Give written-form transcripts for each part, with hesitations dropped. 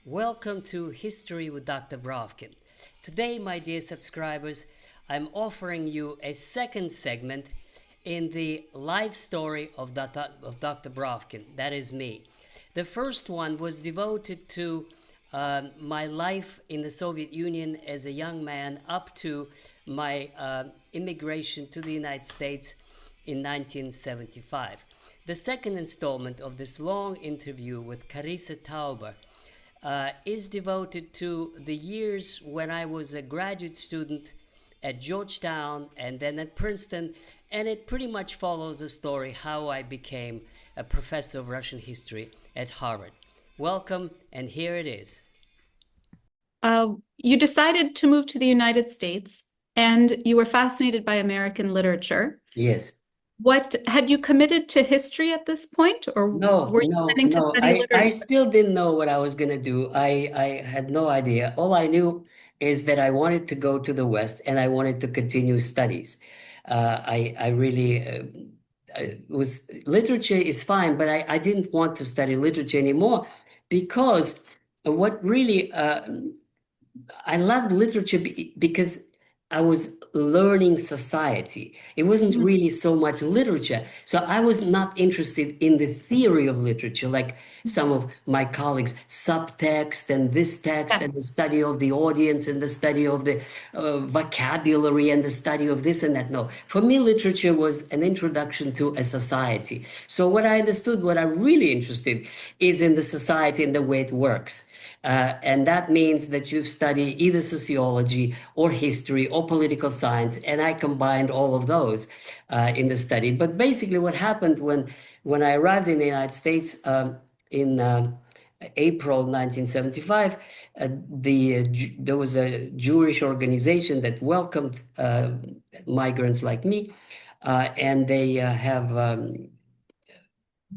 Welcome to History with Dr. Brovkin. Today, my dear subscribers, I'm offering you a second segment in the life story of Dr. Brovkin. That is me. The first one was devoted to my life in the Soviet Union as a young man up to my immigration to the United States in 1975. The second installment of this long interview with Karissa Tauber is devoted to the years when I was a graduate student at Georgetown and then at Princeton, and it pretty much follows the story how I became a professor of Russian history at Harvard. Welcome, and here it is. You decided to move to the United States, and you were fascinated by American literature. Yes. What had you committed to history at this point, or were you planning to study literature? I still didn't know what I was going to do. I had no idea. All I knew is that I wanted to go to the West and I wanted to continue studies. I really was literature is fine, but I didn't want to study literature anymore because what really I loved literature because I was learning society. It wasn't really so much literature. So I was not interested in the theory of literature, like some of my colleagues, subtext and this text and the study of the audience and the study of the vocabulary and the study of this and that. No, for me, literature was an introduction to a society. So what I understood, what I'm really interested is in the society and the way it works. And that means that you study either sociology or history or political science, and I combined all of those in the study. But basically what happened when I arrived in the United States in April 1975, there was a Jewish organization that welcomed migrants like me, and they have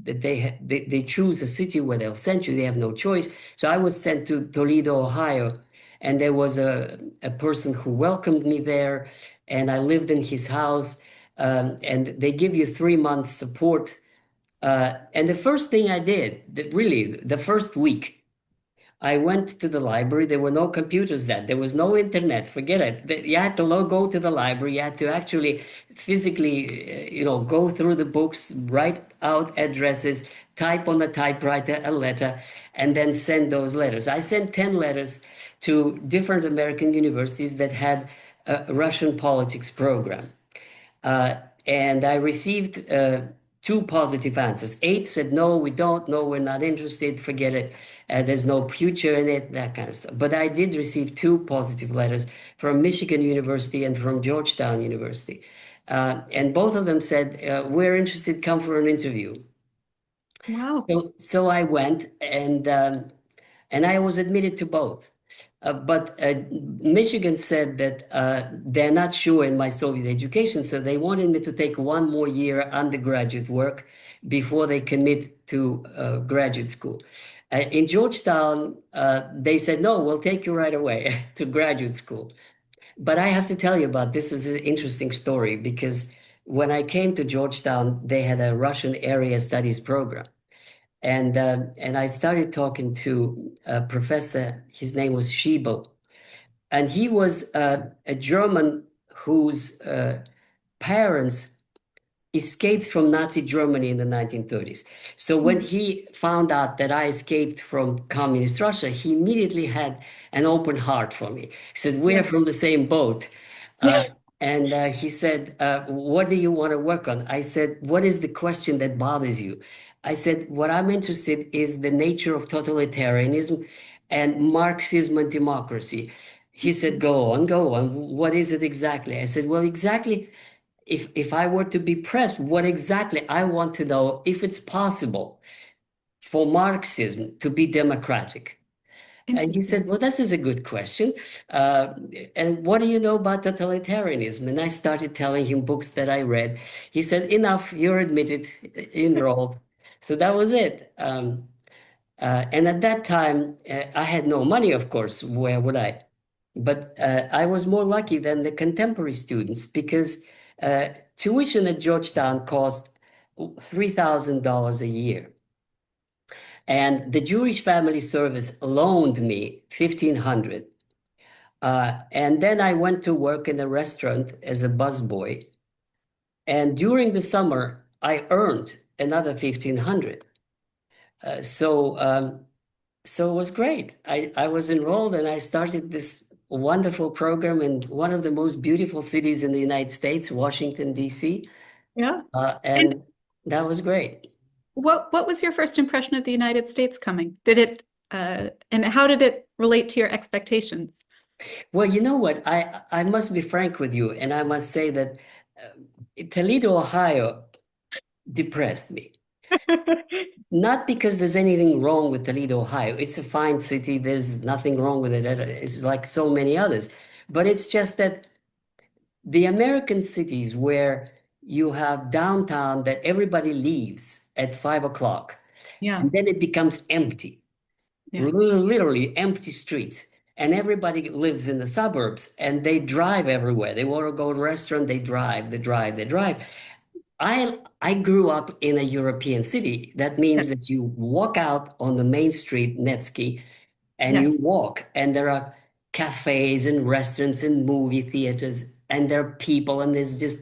they choose a city where they'll send you. They have no choice. So I was sent to Toledo, Ohio, and there was a person who welcomed me there, and I lived in his house, and they give you 3 months support. And the first thing I did, really, the first week, I went to the library. There were no computers then. There was no internet. Forget it. You had to go to the library. You had to actually physically, go through the books, write out addresses, type on the typewriter a letter, and then send those letters. I sent 10 letters to different American universities that had a Russian politics program. And I received 2 positive answers. 8 said, no, we don't, no, we're not interested, forget it, there's no future in it, that kind of stuff. But I did receive 2 positive letters from Michigan University and from Georgetown University. And both of them said, we're interested, come for an interview. Wow. So I went, and I was admitted to both. But Michigan said that they're not sure in my Soviet education, so they wanted me to take 1 more year undergraduate work before they commit to graduate school. In Georgetown, they said, no, we'll take you right away to graduate school. But I have to tell you about this is an interesting story because when I came to Georgetown, they had a Russian area studies program. And I started talking to a professor, his name was Schiebel, and he was a German whose parents escaped from Nazi Germany in the 1930s. So when he found out that I escaped from communist Russia, he immediately had an open heart for me. He said, we're from the same boat. And he said, what do you want to work on? I said, what is the question that bothers you? I said, what I'm interested is the nature of totalitarianism and Marxism and democracy. He said, go on, go on. What is it exactly? I said, well, exactly, if I were to be pressed, what exactly I want to know if it's possible for Marxism to be democratic. And he said, well, this is a good question. And what do you know about totalitarianism? And I started telling him books that I read. He said, enough, you're admitted, enrolled. So that was it. And at that time, I had no money, of course. Where would I? But I was more lucky than the contemporary students because tuition at Georgetown cost $3,000 a year. And the Jewish Family Service loaned me 1,500. And then I went to work in a restaurant as a busboy. And during the summer, I earned another 1,500. So it was great. I was enrolled and I started this wonderful program in one of the most beautiful cities in the United States, Washington, D.C. Yeah. And And that was great. what was your first impression of the United States coming? Did it and how did it relate to your expectations? Well, you know what? I must be frank with you, and I must say that Toledo, Ohio depressed me. Not because there's anything wrong with Toledo, Ohio. It's a fine city. There's nothing wrong with it. It's like so many others. But it's just that the American cities where you have downtown that everybody leaves at 5 o'clock, Yeah, and then it becomes empty, yeah. literally empty streets. And everybody lives in the suburbs and they drive everywhere. They want to go to a restaurant, they drive, they drive, they drive. I grew up in a European city. That means that you walk out on the main street, Nevsky, and you Yes. walk, and there are cafes and restaurants and movie theaters, and there are people, and there's just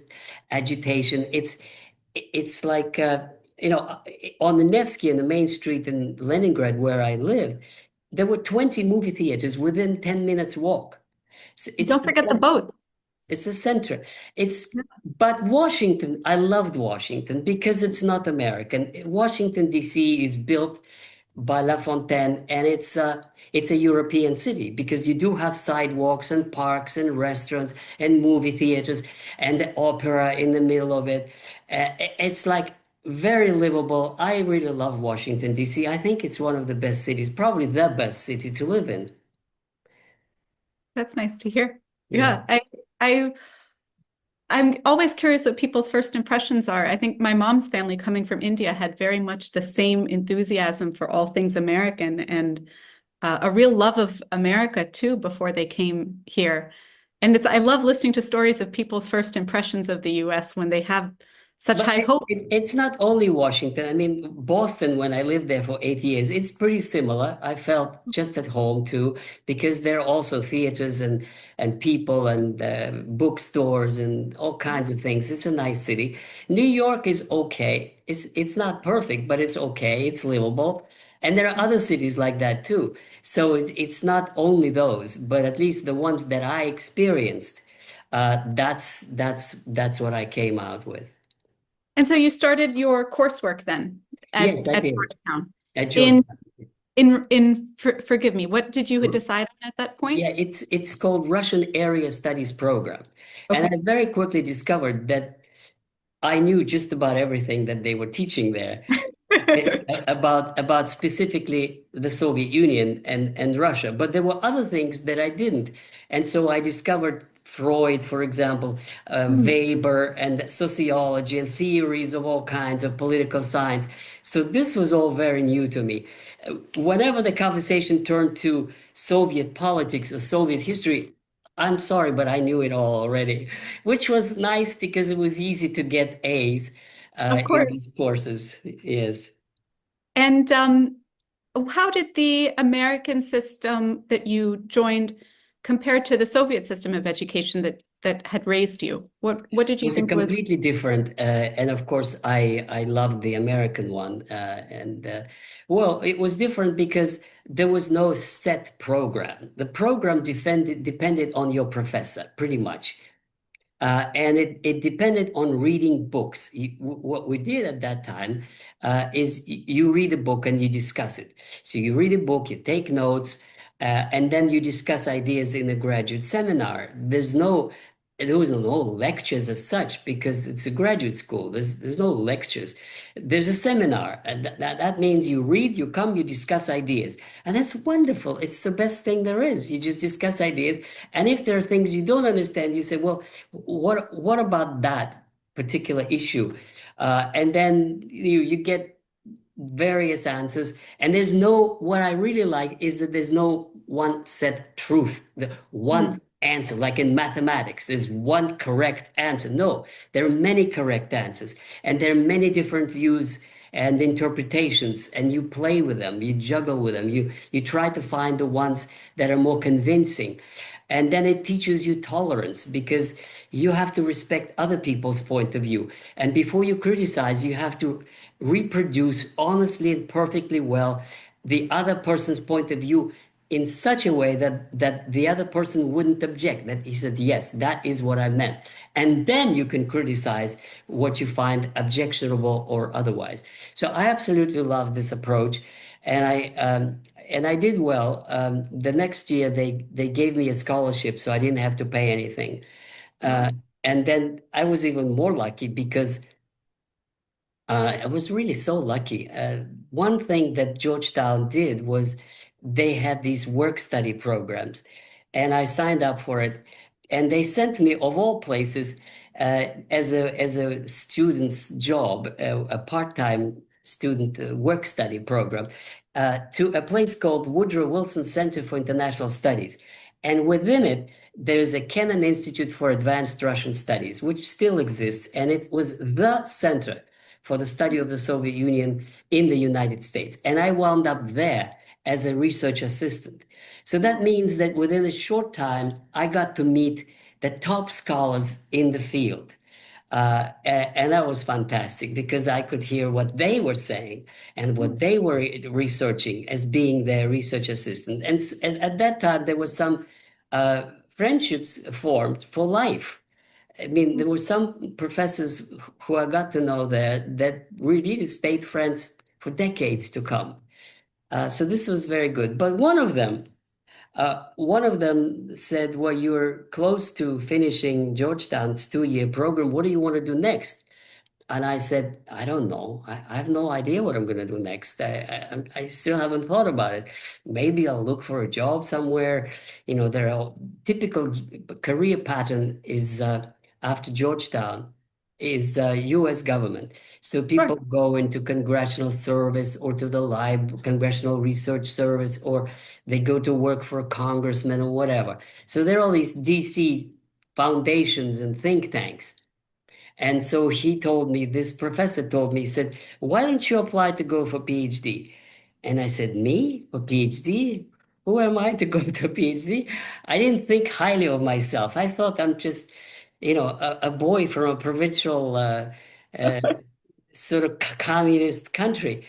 agitation. It's like on the Nevsky, in the main street in Leningrad, where I lived, there were 20 movie theaters within 10 minutes walk. So it's Don't the forget the center. boat. It's a center. But Washington, I loved Washington because it's not American. Washington, D.C. is built by La Fontaine, and it's a European city because you do have sidewalks and parks and restaurants and movie theaters and the opera in the middle of it. It's like very livable. I really love Washington, D.C. I think it's one of the best cities, probably the best city to live in. That's nice to hear. Yeah. Yeah, I I'm always curious what people's first impressions are. I think my mom's family coming from India had very much the same enthusiasm for all things American and a real love of America too before they came here. And I love listening to stories of people's first impressions of the US when they have such But high hopes. it's not only Washington. I mean, Boston, when I lived there for 8 years, it's pretty similar. I felt just at home too, because there are also theaters and people and bookstores and all kinds of things. It's a nice city. New York is okay. It's not perfect, but it's okay. It's livable. And there are other cities like that too. So it's not only those, but at least the ones that I experienced, that's what I came out with. And so you started your coursework then Yes, I at did. Georgetown. At In Georgetown. forgive me, what did you Mm. decide on at that point? Yeah, it's called Russian Area Studies Program. And I Okay. very quickly discovered that I knew just about everything that they were teaching there. About specifically the Soviet Union and Russia. But there were other things that I didn't. And so I discovered Freud, for example, Hmm. Weber, and sociology and theories of all kinds of political science. So this was all very new to me. Whenever the conversation turned to Soviet politics or Soviet history, I'm sorry, but I knew it all already, which was nice because it was easy to get A's Of in course. these courses. Yes. And how did the American system that you joined compare to the Soviet system of education that had raised you? What did It you was a think was completely different, and of course, I loved the American one, and well, it was different because there was no set program. The program depended on your professor, pretty much. And it depended on reading books. What we did at that time is you read a book and you discuss it. So you read a book, you take notes, and then you discuss ideas in a graduate seminar. There was no lectures as such because it's a graduate school. There's no lectures. There's a seminar, and that means you read, you come, you discuss ideas, and that's wonderful. It's the best thing there is. You just discuss ideas, and if there are things you don't understand, you say, well, what about that particular issue? And then you get various answers. And what I really like is that there's no one set truth, the Hmm. one answer, like in mathematics, there's one correct answer. No, there are many correct answers, and there are many different views and interpretations, and you play with them, you juggle with them, you try to find the ones that are more convincing. And then it teaches you tolerance because you have to respect other people's point of view. And before you criticize, you have to reproduce honestly and perfectly well the other person's point of view in such a way that the other person wouldn't object, that he said, yes, that is what I meant. And then you can criticize what you find objectionable or otherwise. So I absolutely love this approach. And I did well. The next year, they gave me a scholarship, so I didn't have to pay anything. Uh, and then I was even more lucky because I was really so lucky. One thing that Georgetown did was they had these work study programs, and I signed up for it. And they sent me, of all places, as a student's job, a part-time student work study program, to a place called Woodrow Wilson Center for International Studies. And within it, there's a Kennan Institute for Advanced Russian Studies, which still exists, and it was the center for the study of the Soviet Union in the United States. And I wound up there as a research assistant. So that means that within a short time, I got to meet the top scholars in the field. And that was fantastic because I could hear what they were saying and what they were researching as being their research assistant. And at that time, there was some friendships formed for life. I mean, there were some professors who I got to know there that really stayed friends for decades to come. So this was very good. But one of them said, "Well, you're close to finishing Georgetown's 2-year program. What do you want to do next?" And I said, I don't know. I have no idea what I'm going to do next. I still haven't thought about it. Maybe I'll look for a job somewhere. You know, there are typical career pattern is after Georgetown is U.S. government. So people Sure. go into congressional service or to the congressional research service, or they go to work for a congressman or whatever. So there are all these DC foundations and think tanks. And so this professor told me, he said, why don't you apply to go for PhD? And I said, me for PhD? Who am I to go to a PhD? I didn't think highly of myself. I thought I'm just, a boy from a provincial uh, sort of communist country.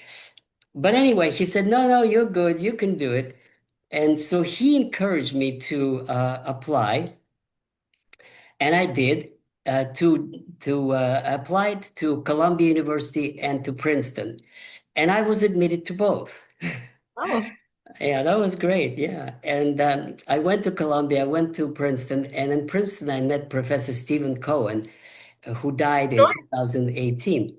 But anyway, he said, no, no, you're good. You can do it. And so he encouraged me to apply. And I did to applied to Columbia University and to Princeton, and I was admitted to both. Oh, Yeah, that was great. Yeah, and I went to Columbia, I went to Princeton, and in Princeton I met Professor Stephen Cohen, who died in sure. 2018, It's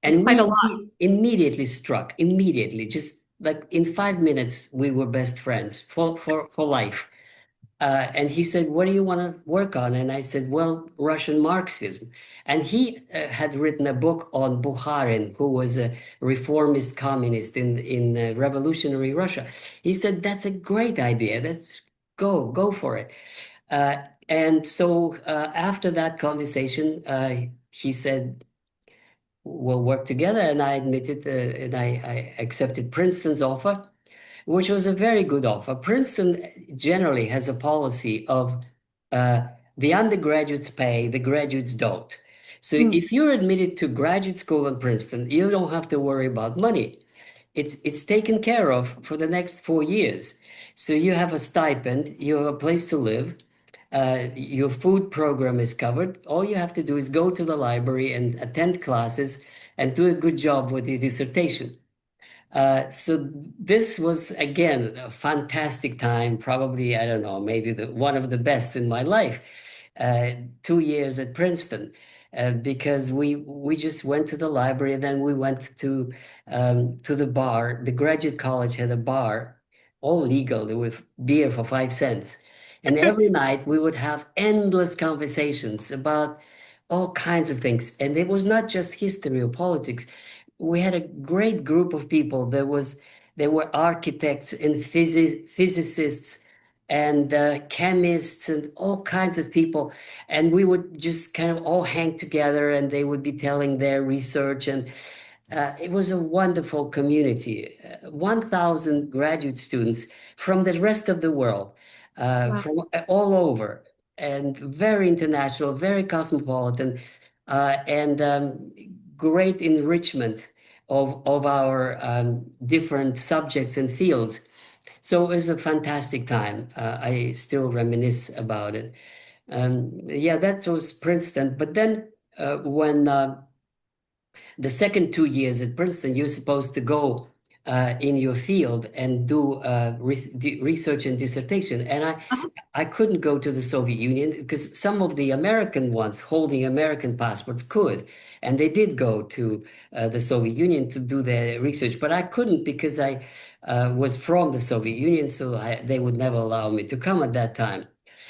and quite a we loss. immediately struck, immediately, just like in 5 minutes, we were best friends for life. And he said, what do you want to work on? And I said, well, Russian Marxism. And he had written a book on Bukharin, who was a reformist communist in revolutionary Russia. He said, that's a great idea. Let's go for it. Uh, and so after that conversation, he said, we'll work together. And I admitted, and I accepted Princeton's offer, which was a very good offer. Princeton generally has a policy of uh, the undergraduates pay, the graduates don't. So Mm. if you're admitted to graduate school in Princeton, you don't have to worry about money. It's taken care of for the next 4 years. So you have a stipend, you have a place to live, your food program is covered. All you have to do is go to the library and attend classes and do a good job with your dissertation. So this was again a fantastic time, probably, I don't know, maybe one of the best in my life. 2 years at Princeton, because we just went to the library, and then we went to the bar. The graduate college had a bar, all legal. There was beer for 5 cents. And every night we would have endless conversations about all kinds of things. And it was not just history or politics. We had a great group of people. There were architects and physicists and chemists and all kinds of people, and we would just kind of all hang together, and they would be telling their research, It was a wonderful community, 1,000 graduate students from the rest of the world, Wow. from all over, and very international, very cosmopolitan, and great enrichment of our different subjects and fields. So it was a fantastic time. I still reminisce about it. Yeah, that was Princeton. But then when the second 2 years at Princeton, you're supposed to go in your field and do research and dissertation. And Uh-huh. I couldn't go to the Soviet Union because some of the American ones holding American passports could. And they did go to the Soviet Union to do their research, but I couldn't because I was from the Soviet Union, so they would never allow me to come at that time.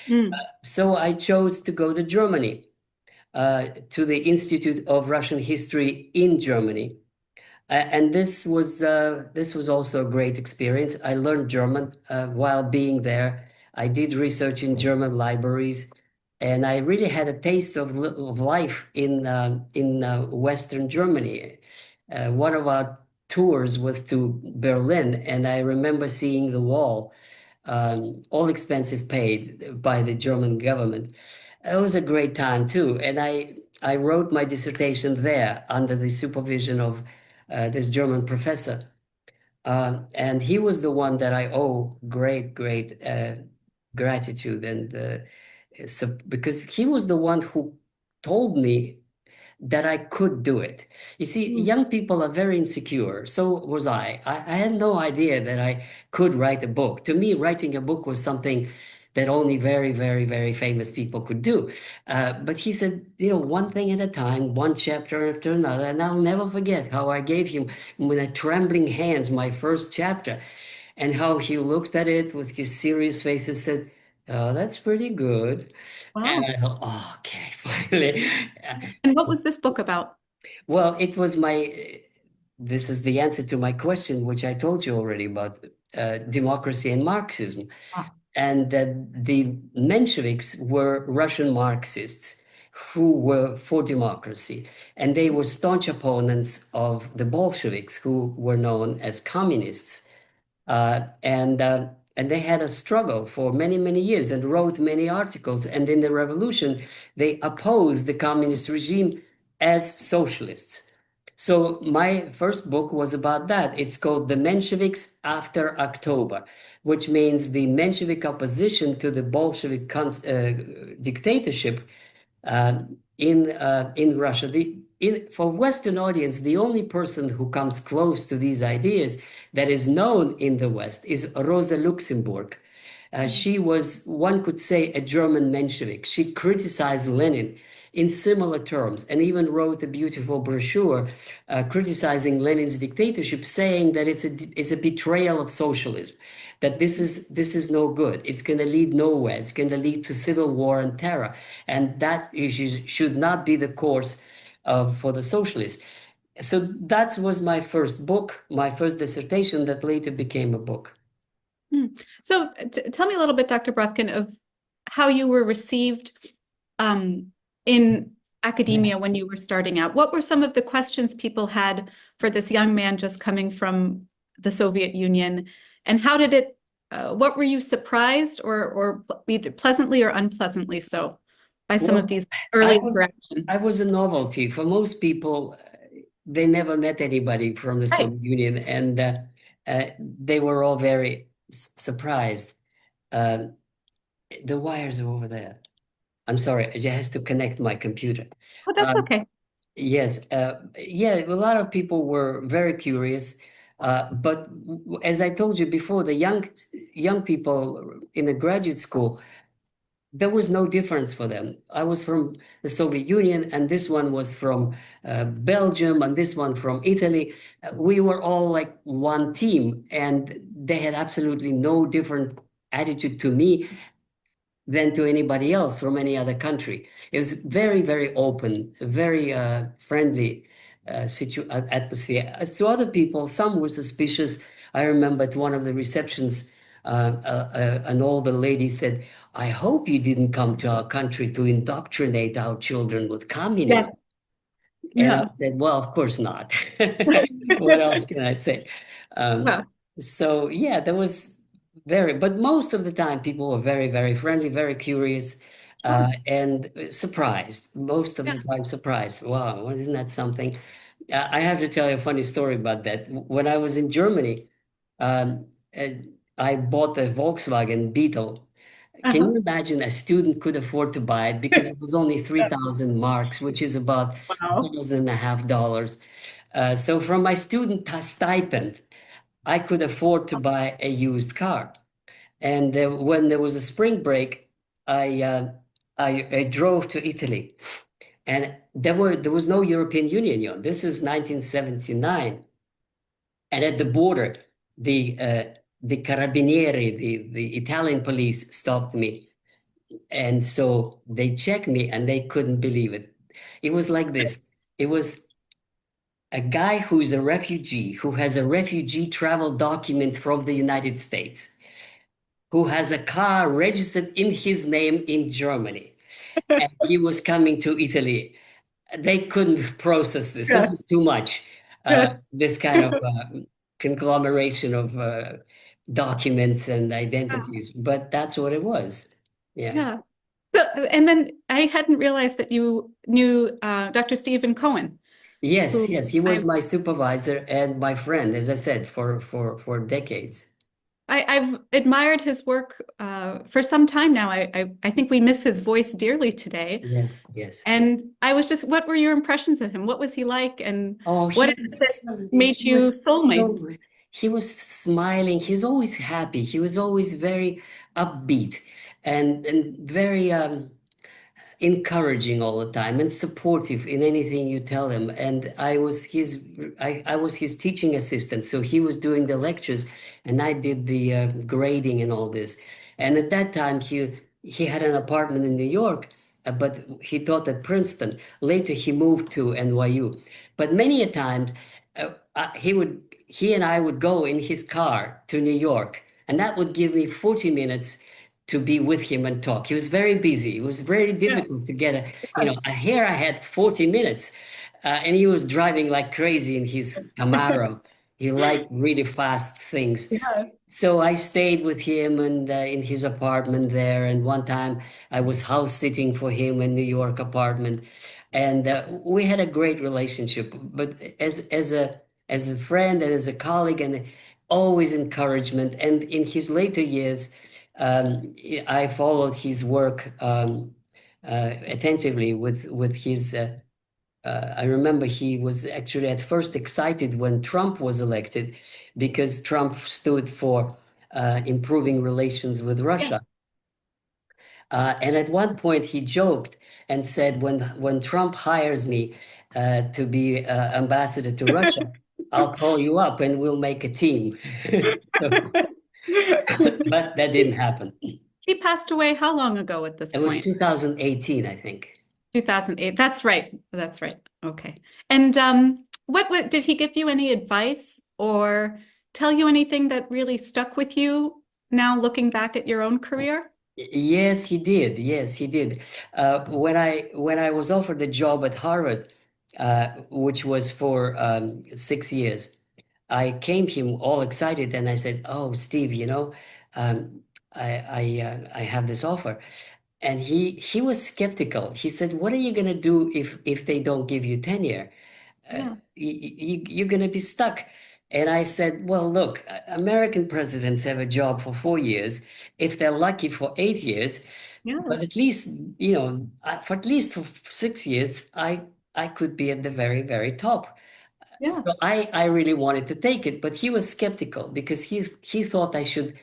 Mm. So I chose to go to Germany, to the Institute of Russian History in Germany. And this was also a great experience. I learned German while being there. I did research in German libraries, and I really had a taste of life in Western Germany. One of our tours was to Berlin, and I remember seeing the wall, all expenses paid by the German government. It was a great time too, and I wrote my dissertation there under the supervision of this German professor. And he was the one that I owe great gratitude. And so, because he was the one who told me that I could do it. You see, Mm. young people are very insecure. So was I. I had no idea that I could write a book. To me, writing a book was something that only very famous people could do. But he said, one thing at a time, one chapter after another. And I'll never forget how I gave him, with trembling hands, my first chapter, and how he looked at it with his serious face and said, "Oh, that's pretty good." And Wow. I thought, oh, okay, finally. And what was this book about? Well, this is the answer to my question, which I told you already about democracy and Marxism. Ah. And that the Mensheviks were Russian Marxists who were for democracy. And they were staunch opponents of the Bolsheviks, who were known as communists. And they had a struggle for many years and wrote many articles. And in the revolution, they opposed the communist regime as socialists. So my first book was about that. It's called The Mensheviks After October, which means the Menshevik opposition to the Bolshevik dictatorship in Russia. For Western audience, the only person who comes close to these ideas that is known in the West is Rosa Luxemburg. She was, one could say, a German Menshevik. She criticized Lenin in similar terms and even wrote a beautiful brochure criticizing Lenin's dictatorship, saying that it's a betrayal of socialism, that this is no good. It's going to lead nowhere. It's going to lead to civil war and terror, and that should not be the course for the socialists. So that was my first book, my first dissertation that later became a book. Hmm. So tell me a little bit, Dr. Brovkin, of how you were received in academia when you were starting out. What were some of the questions people had for this young man just coming from the Soviet Union? And how did it, what were you surprised or either pleasantly or unpleasantly so by some of Well, these I early was interactions? I was a novelty for most people. They never met anybody from the Right. Soviet Union, and they were all very surprised. Um, the wires are over there. I'm sorry, I just has to connect my computer. Oh, that's Um, okay. yes, yeah, a lot of people were very curious, but as I told you before, the young people in the graduate school, there was no difference for them. I was from the Soviet Union, and this one was from Belgium, and this one from Italy. We were all like one team, and they had absolutely no different attitude to me than to anybody else from any other country. It was very open, very friendly atmosphere. As to other people, some were suspicious. I remember at one of the receptions, an older lady said, "I hope you didn't come to our country to indoctrinate our children with Yes. communism." And I Yeah. said, well, of course not. What else can I say? Um, Yeah. so yeah, there was very, but most of the time people were very, very friendly, very curious, Sure. and surprised. Most of Yeah. the time surprised. Wow, well, isn't that something? I have to tell you a funny story about that. When I was in Germany, um, uh, I bought a Volkswagen Beetle. Can Uh-huh. you imagine a student could afford to buy it because it was only 3,000 marks, which is about Wow. $1,500. So from my student stipend, I could afford to buy a used car. And when there was a spring break, I, uh, I drove to Italy, and there was no European Union. This is 1979, and at the border, the carabinieri, the Italian police, stopped me, and so they checked me, and they couldn't believe it. It was like this. It was a guy who is a refugee, who has a refugee travel document from the United States, who has a car registered in his name in Germany, and he was coming to Italy. They couldn't process this. This Yes. was too much. Yes. This kind of conglomeration of documents and identities, but that's what it was. Yeah. Yeah. So, and then I hadn't realized that you knew Dr. Stephen Cohen, Yes, who yes. He was I've my supervisor and my friend, as I said, for decades. I've admired his work for some time now. I think we miss his voice dearly today. Yes, yes. And I was just, what were your impressions of him? What was he like? And Oh, what is it that made you soulmate? he was smiling. He was always happy. He was always very upbeat and very encouraging all the time and supportive in anything you tell him. And I was his teaching assistant, so he was doing the lectures and I did the grading and all this. And at that time he had an apartment in New York, but he taught at Princeton. Later he moved to NYU. But many a times he and I would go in his car to New York, and that would give me 40 minutes to be with him and talk. He was very busy. It was very Yeah, difficult to get here I had 40 minutes, and he was driving like crazy in his Camaro. He liked really fast things. yeah, So I stayed with him and in his apartment there. And one time I was house sitting for him in New York apartment, and we had a great relationship. But as a friend and as a colleague, and always encouragement. And in his later years, I followed his work attentively with his. I remember he was actually at first excited when Trump was elected because Trump stood for improving relations with yeah. Russia. And at one point he joked and said, when Trump hires me to be ambassador to Russia, I'll call you up and we'll make a team. So, but that didn't happen. He passed away how long ago at this It was point? 2018, I think. 2008. That's right. That's right. Okay. And what did he give you any advice or tell you anything that really stuck with you now looking back at your own career? Yes, he did. Yes, he did. When I was offered the job at Harvard, which was for 6 years, I came to him all excited, and I said, "Oh, Steve, um, I have this offer." And he was skeptical. He said, "What are you going to do if they don't give you tenure? Yeah. You're going to be stuck." And I said, "Well, look, American presidents have a job for 4 years, if they're lucky for 8 years, Yeah. but at least, for at least for 6 years, I could be at the very, very top." Yeah. So I really wanted to take it, but he was skeptical because he thought I should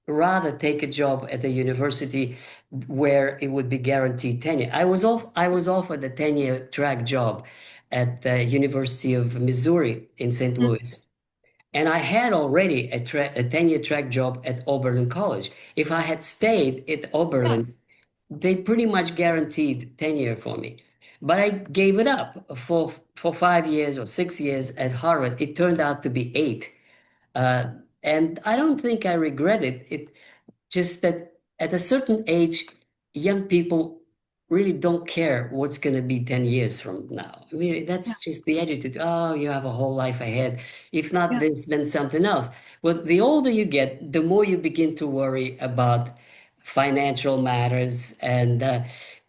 rather take a job at a university where it would be guaranteed tenure. I was offered a 10-year track job at the University of Missouri in St. Mm. Louis. And I had already a 10-year track job at Oberlin College. If I had stayed at Yeah. Oberlin, they pretty much guaranteed tenure for me. But I gave it up for 5 years or 6 years at Harvard. It turned out to be 8. Uh, and I don't think I regret it. It just that at a certain age, young people really don't care what's going to be 10 years from now. I mean, Yeah, that's just the attitude. Oh, you have a whole life ahead. If not yeah. this, then something else. Well, the older you get, the more you begin to worry about financial matters and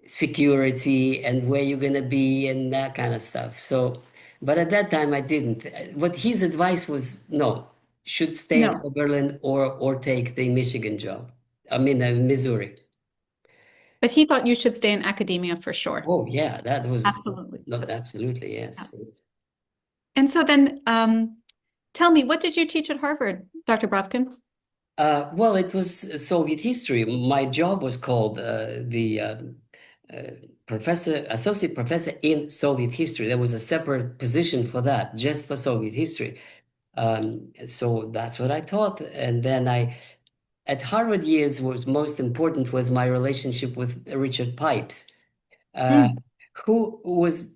security and where you're going to be and that kind of stuff. So, but at that time, I didn't. But his advice was no, should stay at No, Oberlin or take the Michigan job. I mean, Missouri. but he thought you should stay in academia for sure. Oh yeah, that was Absolutely. not absolutely Yeah. yes. Yes. And so then, tell me, what did you teach at Harvard, Dr. Brovkin? Well, it was Soviet history. My job was called the uh, associate professor in Soviet history. There was a separate position for that, just for Soviet history. So that's what I taught. And then at Harvard years, was most important was my relationship with Richard Pipes, uh, Mm. who was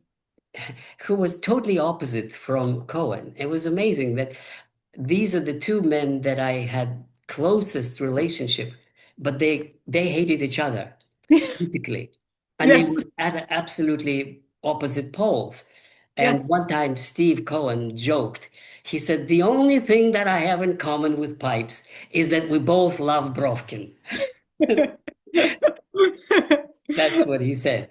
who was totally opposite from Cohen. It was amazing that these are the two men that I had closest relationship, but they hated each other politically, and they Yes, were at absolutely opposite poles. yes. And one time, Steve Cohen joked. He said, "The only thing that I have in common with Pipes is that we both love Brovkin." That's what he said.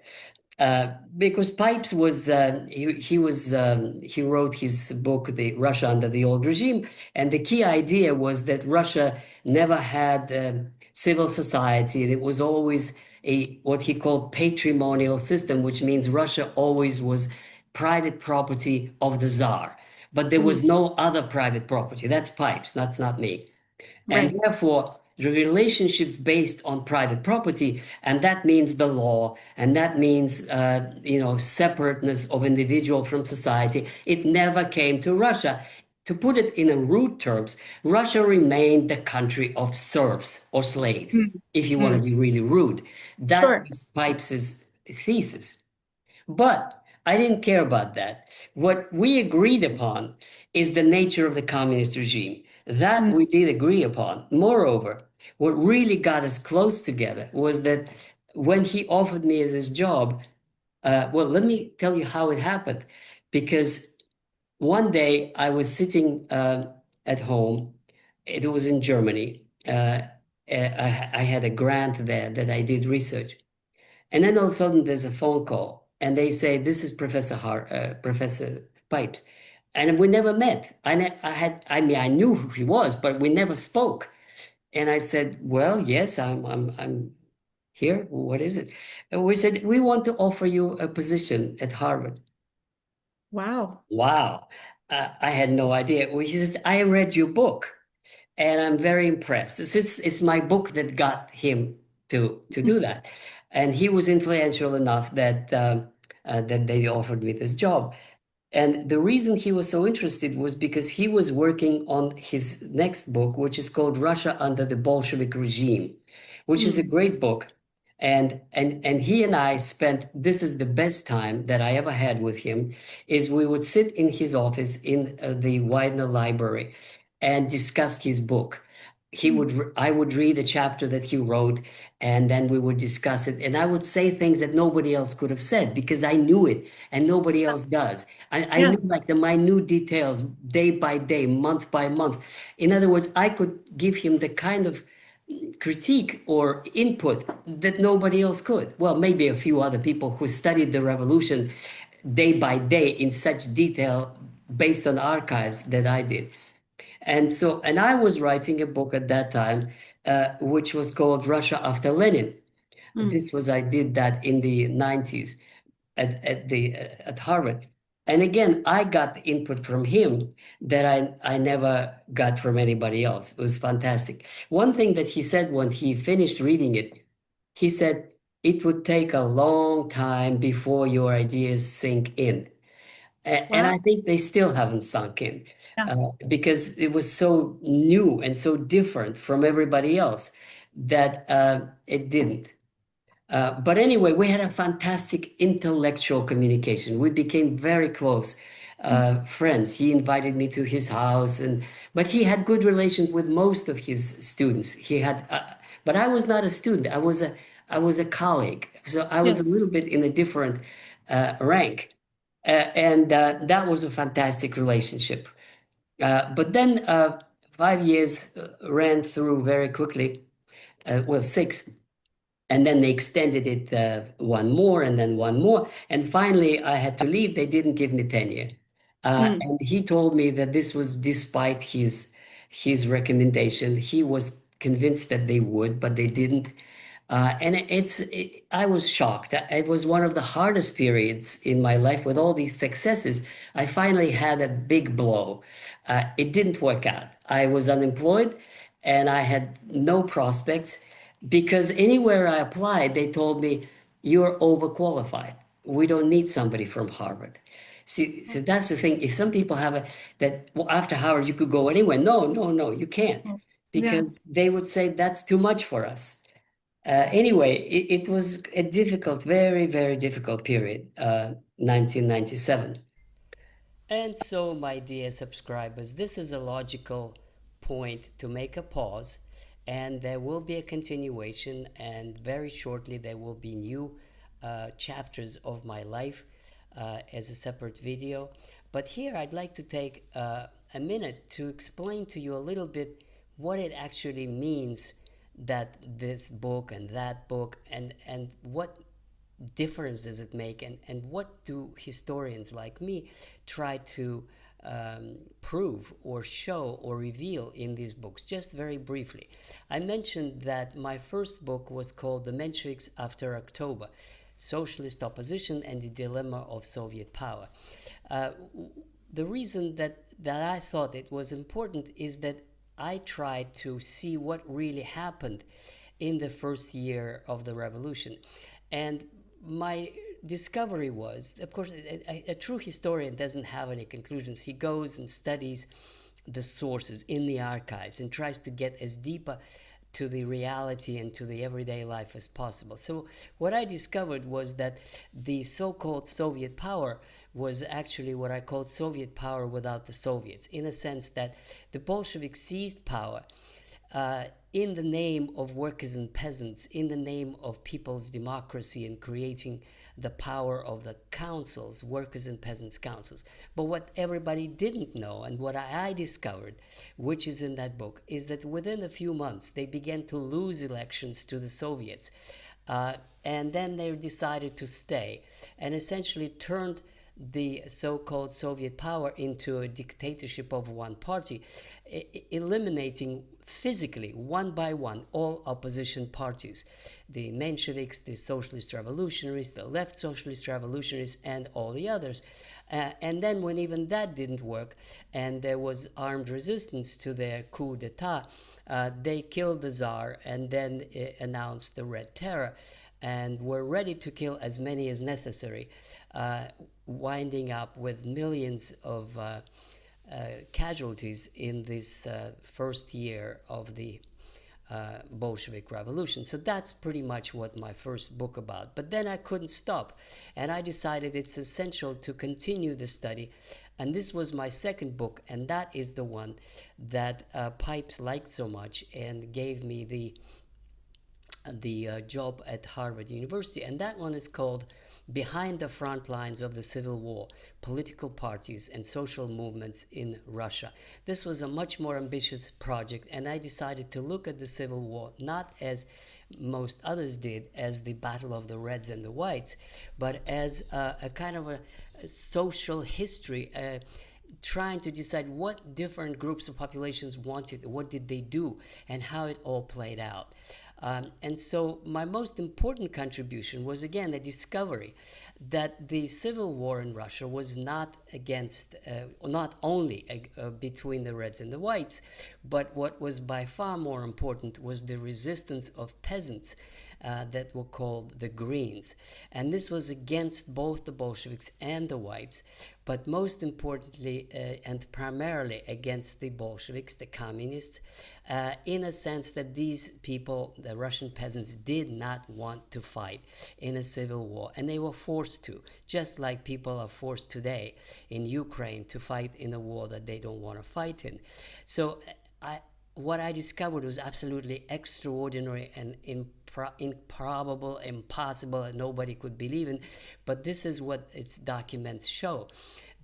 Because Pipes was he wrote his book The Russia Under the Old Regime, and the key idea was that Russia never had civil society. It was always a what he called patrimonial system, which means Russia always was private property of the Tsar, but there was Mm, no other private property. That's Pipes. That's not me. And right. therefore, the relationships based on private property, and that means the law, and that means separateness of individual from society. It never came to Russia. To put it in a rude terms, Russia remained the country of serfs or slaves, Mm, if you want to mm. be really rude. That Sure. was Pipes's thesis. But I didn't care about that. What we agreed upon is the nature of the communist regime. That Mm, we did agree upon. Moreover, what really got us close together was that when he offered me this job, well, let me tell you how it happened. Because one day I was sitting at home, it was in Germany. I had a grant there that I did research. And then all of a sudden there's a phone call and they say, this is Professor Pipes. And we never met. I mean, I knew who he was, but we never spoke. And I said, well, yes, I'm here. What is it? And we said, we want to offer you a position at Harvard. wow. Wow. I had no idea. We just, I read your book and I'm very impressed. It's my book that got him to Mm, do that, and he was influential enough that they offered me this job. And the reason he was so interested was because he was working on his next book, which is called Russia Under the Bolshevik Regime, which is a mm, great book. And he and I spent, this is the best time that I ever had with him, is we would sit in his office in the Widener Library and discuss his book. mm. I would read a chapter that he wrote, and then we would discuss it. And I would say things that nobody else could have said because I knew it and nobody else does. I Yeah. knew like the minute details, day by day, month by month. In other words, I could give him the kind of critique or input that nobody else could. Well, maybe a few other people who studied the revolution day by day in such detail based on archives that I did. And I was writing a book at that time, which was called Russia After Lenin. Mm. I did that in the 90s at Harvard. And again, I got input from him that I never got from anybody else. It was fantastic. One thing that he said when he finished reading it, he said, it would take a long time before your ideas sink in. And Wow. I think they still haven't sunk in Yeah. because it was so new and so different from everybody else that it didn't. But anyway, we had a fantastic intellectual communication. We became very close friends. He invited me to his house, but he had good relations with most of his students. But I was not a student. I was a colleague. So I was Yes. a little bit in a different rank. And that was a fantastic relationship. But then 5 years ran through very quickly. Well, six. And then they extended it one more and then one more. And finally, I had to leave. They didn't give me tenure. Mm. And he told me that this was despite his recommendation. He was convinced that they would, but they didn't. I was shocked. It was one of the hardest periods in my life with all these successes. I finally had a big blow. It didn't work out. I was unemployed and I had no prospects because anywhere I applied, they told me, you're overqualified. We don't need somebody from Harvard. See, so that's the thing. If some people have that, well, after Harvard, you could go anywhere. No, no, no, you can't, Yeah. because they would say that's too much for us. Anyway, it was a difficult, very, very difficult period, 1997. And so, my dear subscribers, this is a logical point to make a pause, and there will be a continuation, and very shortly there will be new chapters of my life as a separate video. But here I'd like to take a minute to explain to you a little bit what it actually means, that this book and that book, and what difference does it make, and what do historians like me try to prove or show or reveal in these books. Just very briefly, I mentioned that my first book was called The Mensheviks After October: Socialist Opposition and the Dilemma of Soviet Power. The reason that I thought it was important is that I tried to see what really happened in the first year of the revolution. And my discovery was, of course, a true historian doesn't have any conclusions. He goes and studies the sources in the archives and tries to get as deep to the reality and to the everyday life as possible. So what I discovered was that the so-called Soviet power was actually what I called Soviet power without the Soviets, in a sense that the Bolsheviks seized power in the name of workers and peasants, in the name of people's democracy and creating the power of the councils, workers and peasants councils. But what everybody didn't know, and what I discovered, which is in that book, is that within a few months they began to lose elections to the Soviets. And then they decided to stay and essentially turned the so-called Soviet power into a dictatorship of one party, eliminating physically, one by one, all opposition parties: the Mensheviks, the Socialist Revolutionaries, the Left Socialist Revolutionaries, and all the others. And then when even that didn't work, and there was armed resistance to their coup d'etat, they killed the Tsar and then announced the Red Terror, and were ready to kill as many as necessary, winding up with millions of casualties in this first year of the Bolshevik Revolution. So that's pretty much what my first book about. But then I couldn't stop, and I decided it's essential to continue the study. And this was my second book, and that is the one that Pipes liked so much and gave me the job at Harvard University. And that one is called Behind the Front Lines of the Civil War: Political Parties and Social Movements in Russia. This was a much more ambitious project, and I decided to look at the Civil War not as most others did, as the battle of the Reds and the Whites, but as a kind of a social history, trying to decide what different groups of populations wanted, what did they do, and how it all played out. And so my most important contribution was, again, a discovery that the civil war in Russia was not not only between the Reds and the Whites, but what was by far more important was the resistance of peasants that were called the Greens. And this was against both the Bolsheviks and the Whites, but most importantly and primarily against the Bolsheviks, the communists, in a sense that these people, the Russian peasants, did not want to fight in a civil war, and they were forced to, just like people are forced today in Ukraine to fight in a war that they don't want to fight in. So what I discovered was absolutely extraordinary and improbable, impossible, and nobody could believe in. But this is what its documents show,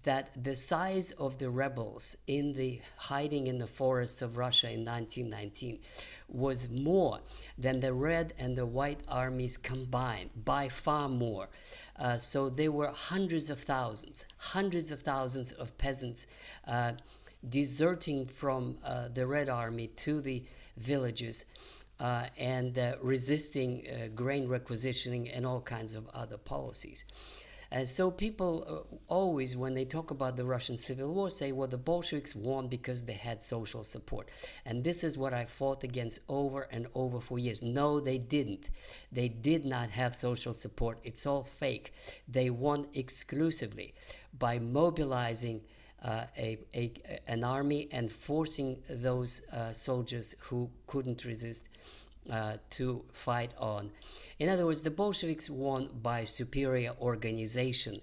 that the size of the rebels hiding in the forests of Russia in 1919 was more than the Red and the White armies combined, by far more. So there were hundreds of thousands of peasants deserting from the Red Army to the villages and resisting grain requisitioning and all kinds of other policies. So people always, when they talk about the Russian Civil War, say, well, the Bolsheviks won because they had social support. And this is what I fought against over and over for years. No, they didn't. They did not have social support. It's all fake. They won exclusively by mobilizing an army and forcing those soldiers who couldn't resist to fight on. In other words, the Bolsheviks won by superior organization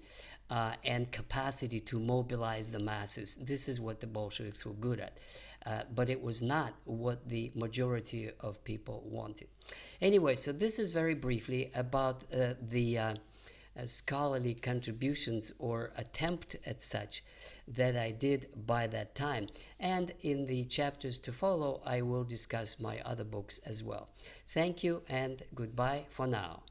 and capacity to mobilize the masses. This is what the Bolsheviks were good at. But it was not what the majority of people wanted. Anyway, so this is very briefly about the scholarly contributions or attempt at such that I did by that time. And in the chapters to follow, I will discuss my other books as well. Thank you and goodbye for now.